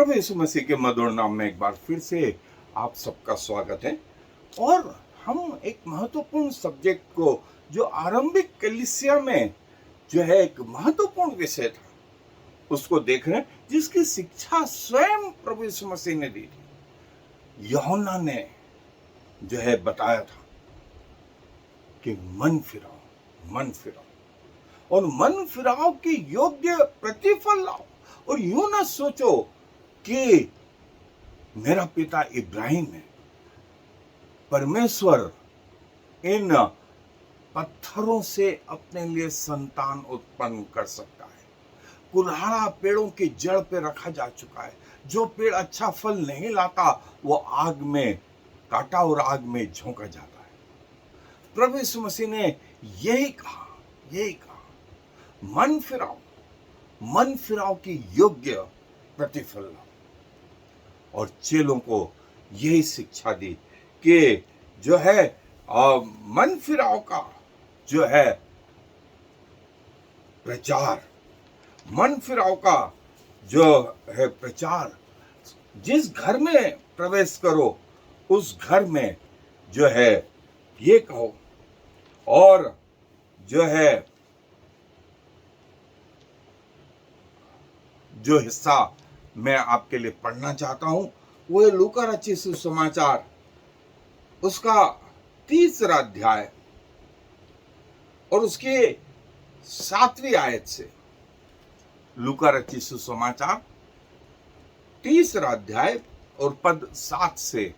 प्रभु यीशु मसीह के मधुर नाम में एक बार फिर से आप सबका स्वागत है। और हम एक महत्वपूर्ण सब्जेक्ट को, जो आरंभिक कलीसिया में जो है एक महत्वपूर्ण विषय था, उसको देख रहे हैं, जिसकी शिक्षा स्वयं प्रभु यीशु मसीह ने दी थी। यूहन्ना ने जो है बताया था कि मन फिराओ, मन फिराओ और मन फिराओ की योग्य प्रतिफल लाओ। और यूं ना सोचो कि मेरा पिता इब्राहिम है, परमेश्वर इन पत्थरों से अपने लिए संतान उत्पन्न कर सकता है। कुल्हाड़ा पेड़ों की जड़ पे रखा जा चुका है। जो पेड़ अच्छा फल नहीं लाता वो आग में काटा और आग में झोंका जाता है। प्रभु यीशु मसीह ने यही कहा, मन फिराओ, मन फिराओ की योग्य प्रतिफल लाओ। और चेलों को यही शिक्षा दी कि जो है मन फिराओ का जो है प्रचार, मन फिराओ का जो है प्रचार, जिस घर में प्रवेश करो उस घर में जो है ये कहो। और जो है जो हिस्सा मैं आपके लिए पढ़ना चाहता हूं वो है लूका रचित सुसमाचार, उसका 3रा अध्याय और उसके 7वीं आयत से। लूका रचित सुसमाचार 3रा अध्याय और पद 7 से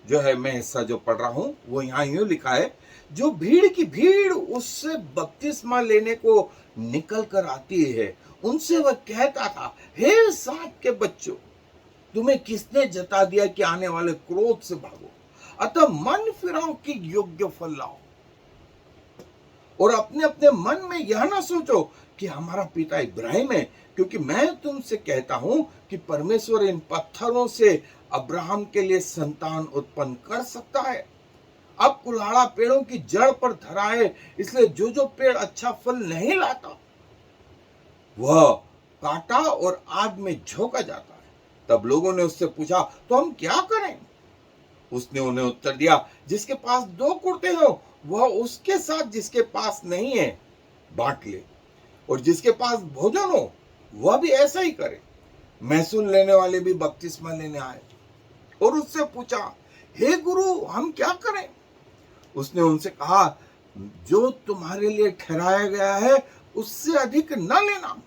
जो है मैं हिस्सा जो पढ़ रहा हूं वो यहां यूं लिखा है। जो भीड़ की भीड़ उससे बपतिस्मा लेने को निकल कर आती है, उनसे वह कहता था, हे सांप के बच्चों, तुम्हें किसने जता दिया कि आने वाले क्रोध से भागो? अतः मन फिराओ कि योग्य फल लाओ। और अपने अपने मन में यह ना सोचो कि हमारा पिता इब्राहिम है, क्योंकि मैं तुमसे कहता हूं कि परमेश्वर इन पत्थरों से अब्राहम के लिए संतान उत्पन्न कर सकता है। अब कुल्हाड़ा पेड़ों की जड़ पर धरा है, इसलिए जो जो पेड़ अच्छा फल नहीं लाता वह काटा और आग में झोंका जाता है। तब लोगों ने उससे पूछा, तो हम क्या करें? उसने उन्हें उत्तर दिया, जिसके पास 2 कुर्ते हो वह उसके साथ जिसके पास नहीं है बांट ले, और जिसके पास भोजन हो वह भी ऐसा ही करे। महसूल लेने वाले भी बपतिस्मा लेने आए और उससे पूछा, हे गुरु, हम क्या करें? उसने उनसे कहा, जो तुम्हारे लिए ठहराया गया है उससे अधिक न लेना।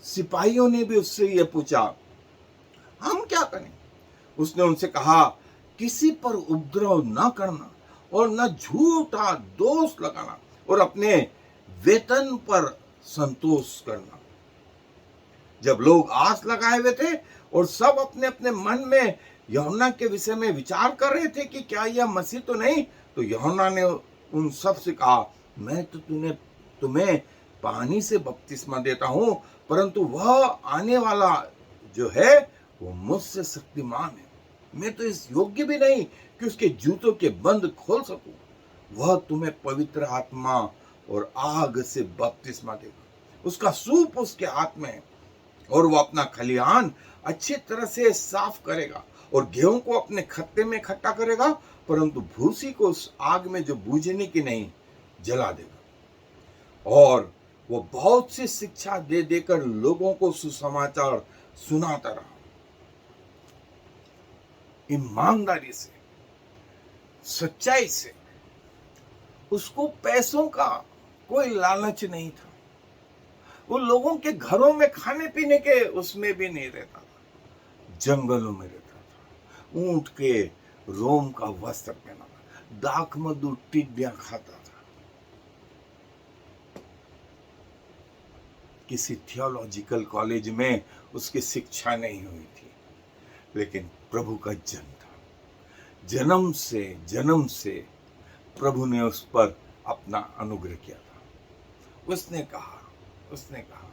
सिपाहियों ने भी उससे यह पूछा, हम क्या करें? उसने उनसे कहा, किसी पर उपद्रव न करना और न झूठा दोष लगाना और अपने वेतन पर संतोष करना। जब लोग आस लगाए हुए थे और सब अपने अपने मन में यूहन्ना के विषय में विचार कर रहे थे कि क्या यह मसीह तो नहीं, तो यूहन्ना ने उन सब से कहा, मैं तो तुम्हें पानी से बपतिस्मा देता हूं, परंतु वह आने वाला जो है वो मुझसे शक्तिमान है। मैं तो इस योग्य भी नहीं कि उसके जूतों के बंद खोल सकूं। वह तुम्हें पवित्र आत्मा और आग से बपतिस्मा देगा। उसका सूप उसके हाथ में है और वो अपना खलिहान अच्छी तरह से साफ करेगा और गेहूं को अपने खत्ते में इकट्ठा करेगा, परंतु भूसी को उस आग में जो बूझने की नहीं जला देगा। और वो बहुत सी शिक्षा दे देकर लोगों को सुसमाचार सुनाता रहा, ईमानदारी से, सच्चाई से। उसको पैसों का कोई लालच नहीं था। वो लोगों के घरों में खाने पीने के उसमें भी नहीं रहता था, जंगलों में रहता था, ऊंट के रोम का वस्त्र पहना था, दाख मधु टिड्डियां खाता था। किसी थियोलॉजिकल कॉलेज में उसकी शिक्षा नहीं हुई थी, लेकिन प्रभु का जन था। जन्म से प्रभु ने उस पर अपना अनुग्रह किया था। उसने कहा,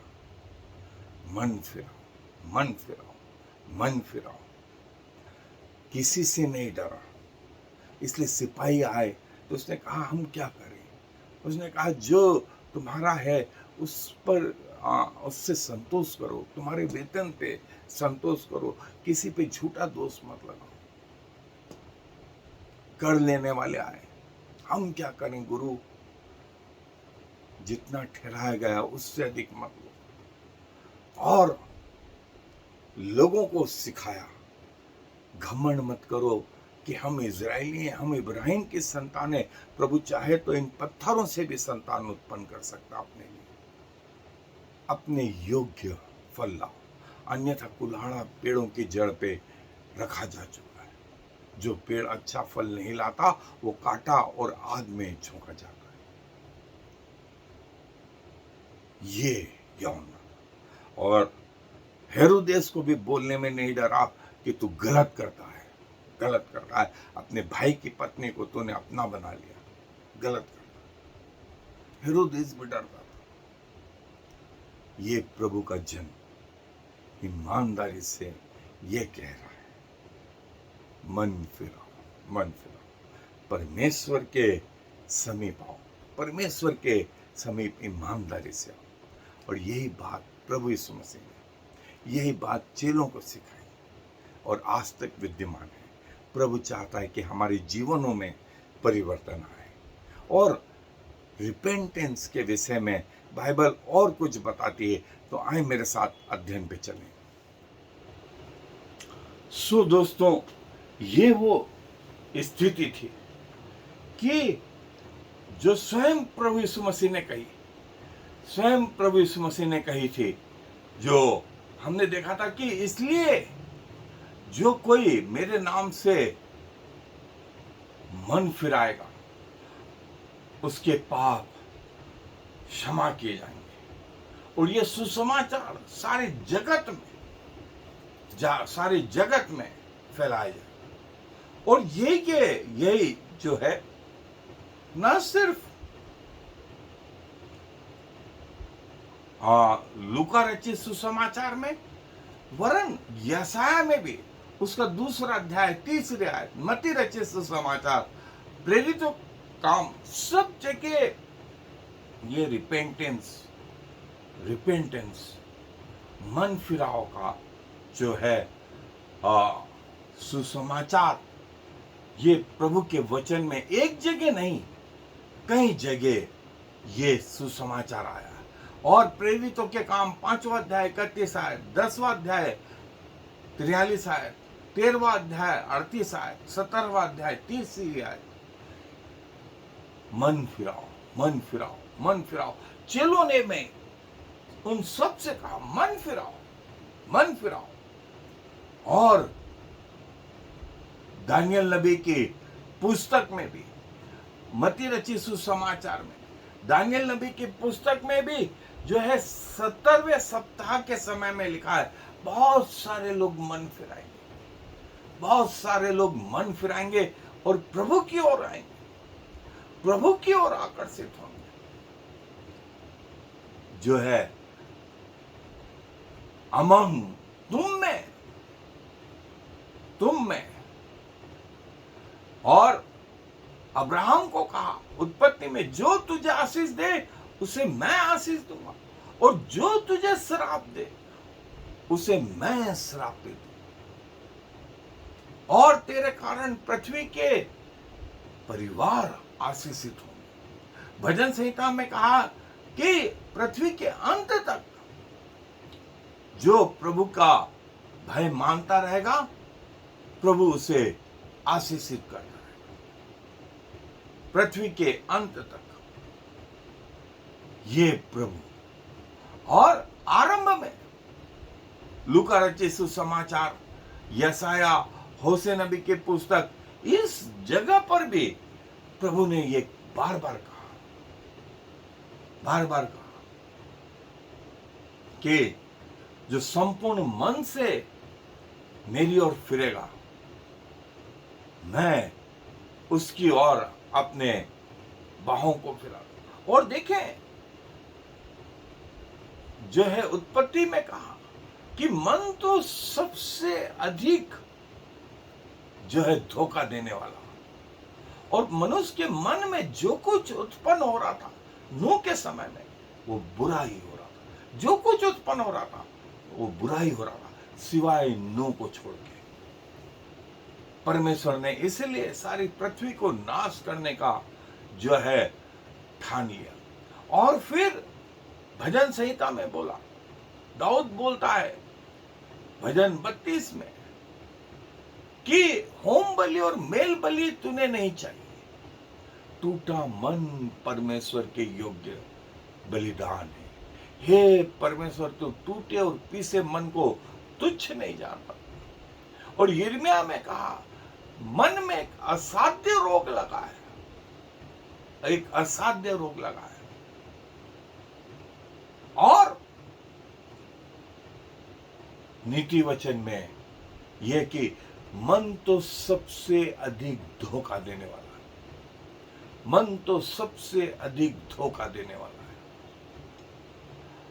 मन फिराओ, मन फिराओ, मन फिराओ। किसी से नहीं डरा। इसलिए सिपाही आए तो उसने कहा, हम क्या करें? उसने कहा, जो तुम्हारा है उस पर उससे संतोष करो, तुम्हारे वेतन पे संतोष करो, किसी पे झूठा दोष मत लगाओ। कर लेने वाले आए, हम क्या करें गुरु, जितना ठहराया गया उससे अधिक मत लो। और लोगों को सिखाया, घमंड मत करो कि हम इजरायली हैं, हम इब्राहिम की संतान है, प्रभु चाहे तो इन पत्थरों से भी संतान उत्पन्न कर सकता अपने लिए। अपने योग्य फल लाओ, अन्यथा कुल्हाड़ा पेड़ों की जड़ पे रखा जा चुका है। जो पेड़ अच्छा फल नहीं लाता वो काटा और आग में झोंका जाता है। ये यूहन्ना, और हेरोदेस को भी बोलने में नहीं डरा कि तू गलत करता है, गलत करता है, अपने भाई की पत्नी को तूने अपना बना लिया, गलत करता है। हेरोदेस भी डरता था। ये प्रभु का जन ईमानदारी से ये कह रहा है, मन फिराओ, मन फिराओ, परमेश्वर के समीप आओ, परमेश्वर के समीप ईमानदारी से आओ। और यही बात प्रभु यीशु मसीह ने, यही बात चेलों को सिखाई और आज तक विद्यमान है। प्रभु चाहता है कि हमारे जीवनों में परिवर्तन आए। और रिपेंटेंस के विषय में बाइबल और कुछ बताती है, तो आए मेरे साथ अध्ययन पे चलें। सो दोस्तों, ये वो स्थिति थी कि जो स्वयं प्रभु यीशु मसीह ने कही, स्वयं प्रभु यीशु मसीह ने कही थी, जो हमने देखा था कि इसलिए जो कोई मेरे नाम से मन फिराएगा उसके पाप क्षमा किए जाएंगे। और ये सुसमाचार सारे जगत में फैलाया जाए। और यही जो है, न सिर्फ लूका रचित सुसमाचार में, वरन यशाया में भी, उसका 2 अध्याय 3 आयत, मत्ती रचित सुसमाचार, प्रेरितों काम, सब जगह ये रिपेंटेंस मन फिराव का जो है सुसमाचार, ये प्रभु के वचन में एक जगह नहीं, कई जगह ये सुसमाचार आया। और प्रेरितों के काम 5वां अध्याय 31 आयत, 10वां अध्याय 43 आयत, 13वां अध्याय 38 आयत, 17वां अध्याय 30 आयत, मन फिराओ, मन फिराओ, मन फिराओ। चेलों ने में उन सब से कहा मन फिराओ, मन फिराओ। और दानियल नबी की पुस्तक में भी, मत्ती रचित सुसमाचार में, दानियल नबी की पुस्तक में भी जो है 70वें सप्ताह के समय में लिखा है, बहुत सारे लोग मन फिराएंगे, बहुत सारे लोग मन फिराएंगे और प्रभु की ओर आएंगे, प्रभु की ओर आकर्षित होंगे। जो है अमंग तुम में। और अब्राहम को कहा उत्पत्ति में, जो तुझे आशीष दे उसे मैं आशीष दूंगा, और जो तुझे श्राप दे उसे मैं श्राप दे दूंगा। और तेरे कारण पृथ्वी के परिवार आशीषित होंगे। भजन संहिता में कहा कि पृथ्वी के अंत तक जो प्रभु का भय मानता रहेगा, प्रभु उसे आशीषित करता रहेगा, पृथ्वी के अंत तक। ये प्रभु। और आरंभ में लूका रचित सुसमाचार, यशाया, होशे नबी की पुस्तक, इस जगह पर भी प्रभु ने ये बार बार कहा कि जो संपूर्ण मन से मेरी ओर फिरेगा, मैं उसकी ओर अपने बाहों को फिरा। और देखें, जो है उत्पत्ति में कहा कि मन तो सबसे अधिक जो है धोखा देने वाला, और मनुष्य के मन में जो कुछ उत्पन्न हो रहा था नूह के समय में, वो बुरा ही हो रहा था। जो कुछ उत्पन्न हो रहा था वो बुरा ही हो रहा था, सिवाय नूह को छोड़ के। परमेश्वर ने इसलिए सारी पृथ्वी को नाश करने का जो है ठान लिया। और फिर भजन संहिता में बोला, दाऊद बोलता है भजन 32 में कि होम बलि और मेल बलि तूने नहीं चाहिए, टूटा मन परमेश्वर के योग्य बलिदान है। हे परमेश्वर, तू टूटे और पीसे मन को तुच्छ नहीं जानता। और यिर्मयाह में कहा, मन में एक असाध्य रोग लगा है, एक असाध्य रोग लगा है। और नीति वचन में यह कि मन तो सबसे अधिक धोखा देने वाला है, मन तो सबसे अधिक धोखा देने वाला है।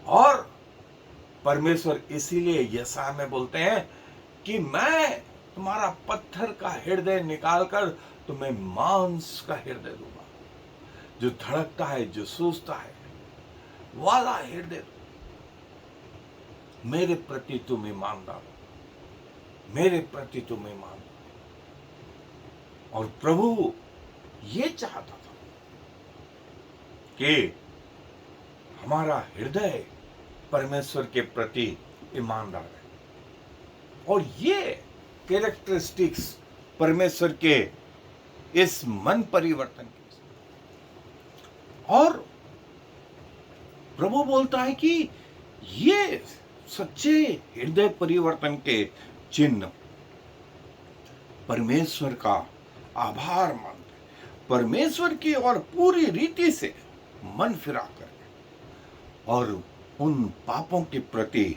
और परमेश्वर इसीलिए यशायाह में बोलते हैं कि मैं तुम्हारा पत्थर का हृदय निकालकर तुम्हें मांस का हृदय दूंगा, जो धड़कता है, जो सोचता है वाला हृदय। मेरे प्रति तुम ईमानदार हो, मेरे प्रति तुम ईमानदार। और प्रभु ये चाहता था कि हमारा हृदय परमेश्वर के प्रति ईमानदार है। और ये कैरेक्टरिस्टिक्स परमेश्वर के इस मन परिवर्तन की। और प्रभु बोलता है कि ये सच्चे हृदय परिवर्तन के चिन्ह परमेश्वर का आभार मानते, परमेश्वर की और पूरी रीति से मन फिरा कर, और उन पापों के प्रति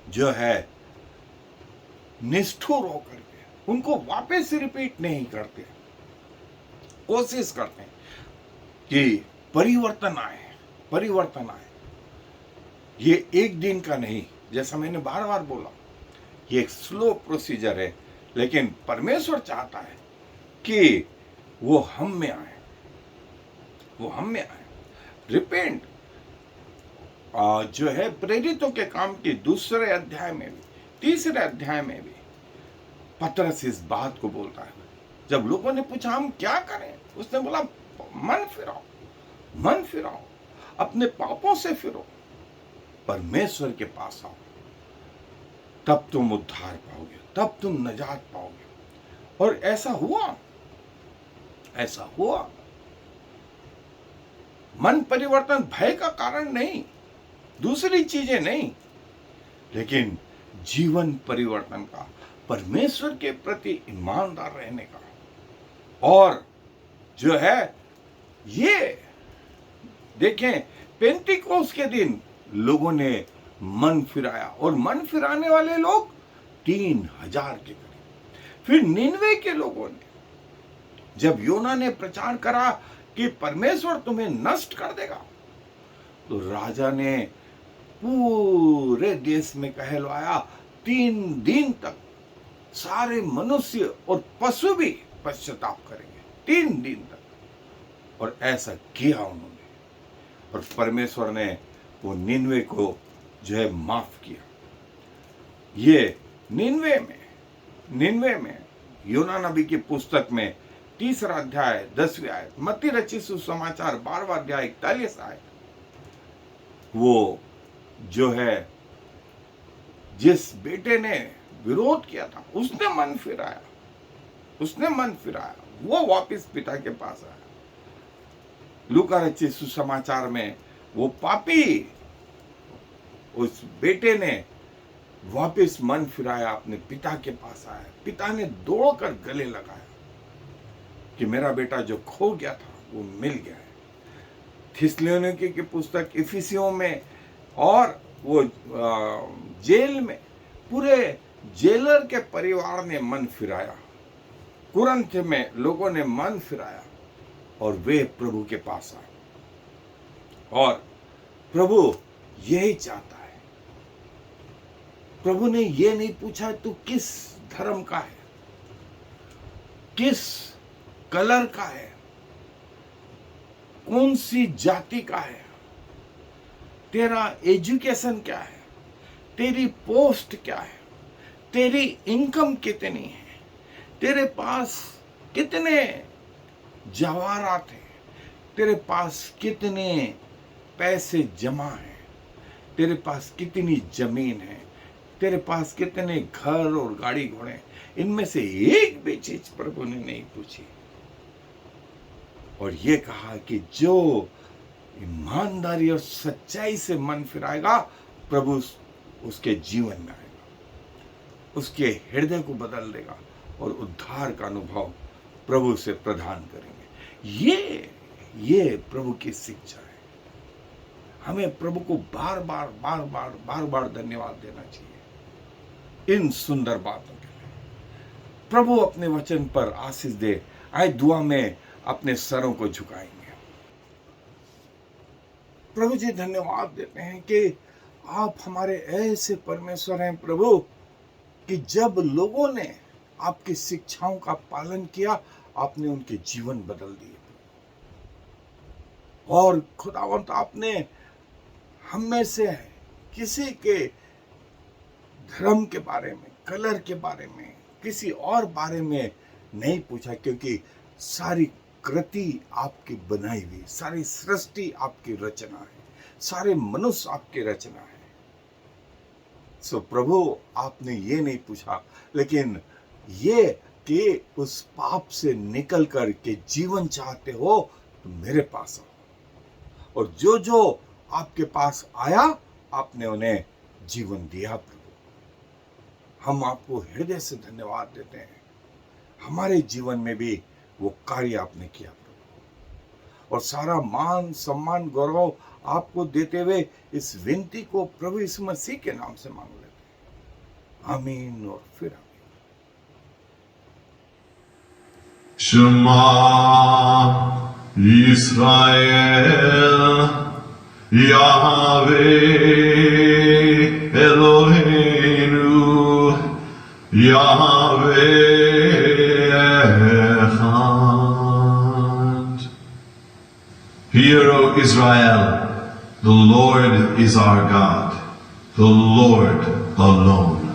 जो है निष्ठुर होकर के उनको वापस रिपीट नहीं करते, कोशिश करते हैं कि परिवर्तन आए, परिवर्तन आए। ये एक दिन का नहीं, जैसा मैंने बार बार बोला, ये एक स्लो प्रोसीजर है, लेकिन परमेश्वर चाहता है कि वो हम में आए, वो हम में आए। रिपेंट जो है प्रेरितों के काम के 2 अध्याय में भी, 3 अध्याय में भी पतरस इस बात को बोलता है। जब लोगों ने पूछा हम क्या करें, उसने बोला मन फिराओ, मन फिराओ, अपने पापों से फिरो, परमेश्वर के पास आओ, तब तुम उद्धार पाओगे, तब तुम नजात पाओगे। और ऐसा हुआ, ऐसा हुआ। मन परिवर्तन भय का कारण नहीं, दूसरी चीजें नहीं, लेकिन जीवन परिवर्तन का, परमेश्वर के प्रति ईमानदार रहने का। और जो है ये देखें, पेंटिकोस्त के दिन लोगों ने मन फिराया, और मन फिराने वाले लोग 3000 के करीब। फिर निनवे के लोगों ने, जब योना ने प्रचार करा कि परमेश्वर तुम्हें नष्ट कर देगा, तो राजा ने पूरे देश में कहलवाया 3 दिन तक सारे मनुष्य और पशु भी पश्चाताप करेंगे, 3 दिन तक। और ऐसा किया उन्होंने, और परमेश्वर ने वो निनवे को जो है माफ किया। ये निनवे में योना नबी की पुस्तक में 3 अध्याय 10वीं आयत, मत्ती रचित सुसमाचार 12वां अध्याय 41 आयत, वो जो है जिस बेटे ने विरोध किया था उसने मन फिराया, उसने मन फिराया, वो वापस पिता के पास आया। लूका रचित सुसमाचार में वो पापी, उस बेटे ने वापस मन फिराया, अपने पिता के पास आया। पिता ने दौड़कर गले लगाया कि मेरा बेटा जो खो गया था वो मिल गया है। थिस्सलुनीके की पुस्तक इफिसियों में, और वो जेल में पूरे जेलर के परिवार ने मन फिराया। कुरंथ में लोगों ने मन फिराया और वे प्रभु के पास आए। और प्रभु यही चाहता है। प्रभु ने ये नहीं पूछा तू किस धर्म का है, किस कलर का है, कौन सी जाति का है। तेरा एजुकेशन क्या है, तेरी पोस्ट क्या है, तेरी इनकम कितनी है, तेरे पास कितने जवाहरात हैं, तेरे पास कितने पैसे जमा हैं, तेरे पास कितनी जमीन है, तेरे पास कितने घर और गाड़ी घोड़े, इनमें से एक भी चीज प्रभु ने नहीं पूछी। और ये कहा कि जो ईमानदारी और सच्चाई से मन फिराएगा, प्रभु उसके जीवन में आएगा, उसके हृदय को बदल देगा और उद्धार का अनुभव प्रभु से प्रदान करेंगे। ये प्रभु की शिक्षा है। हमें प्रभु को बार बार धन्यवाद देना चाहिए इन सुंदर बातों के लिए। प्रभु अपने वचन पर आशीष दे। आए दुआ में अपने सरों को झुकाएंगे। प्रभु जी, धन्यवाद देते हैं कि आप हमारे ऐसे परमेश्वर हैं प्रभु, कि जब लोगों ने आपकी शिक्षाओं का पालन किया, आपने उनके जीवन बदल दिए। और खुदावंत, आपने हम में से किसी के धर्म के बारे में, कलर के बारे में, किसी और बारे में नहीं पूछा, क्योंकि सारी कृति आपकी बनाई हुई, सारी सृष्टि आपकी रचना है, सारे मनुष्य आपकी रचना है। सो प्रभु, आपने ये नहीं पूछा, लेकिन ये कि उस पाप से निकल कर के जीवन चाहते हो तो मेरे पास आओ। और जो जो आपके पास आया, आपने उन्हें जीवन दिया। प्रभु, हम आपको हृदय से धन्यवाद देते हैं। हमारे जीवन में भी वो कार्य आपने किया प्रभु, और सारा मान सम्मान गौरव आपको देते हुए इस विनती को प्रभु यीशु मसीह के नाम से मांग लेते हैं। आमीन और फिर आमीन। Shema Yisrael Yahweh Eloheinu Yahweh Echad. Hear, O Israel, the Lord is our God, the Lord alone.